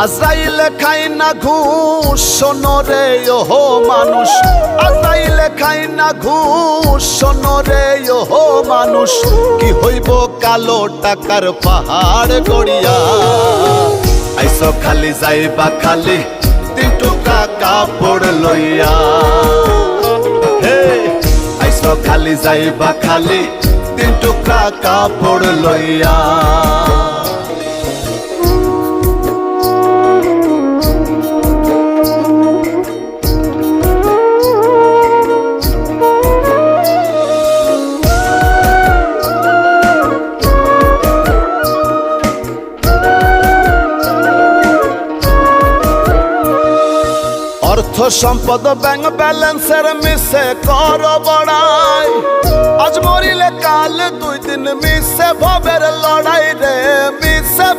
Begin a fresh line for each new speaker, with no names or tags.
আজরাইলে খাই না ঘুষ শোনো রে ওহো মানুষ, আজরাইলে খাই না ঘুষ শোনো রে ওহো মানুষ। কি হইব কালো টাকার পাহাড় গড়িয়া, আইসো খালি যাইবা খালি 3 টুকরা কাপড় লইয়া। হে আইসো খালি যাইবা খালি 3 টুকরা কাপড় লইয়া। অর্থ সম্পদ ব্যাংক ব্যালেন্সের মিশে কর বড়াই, আজ মরিলে কাল 2 দিন মিশে ভবের লড়াই রে মিশে।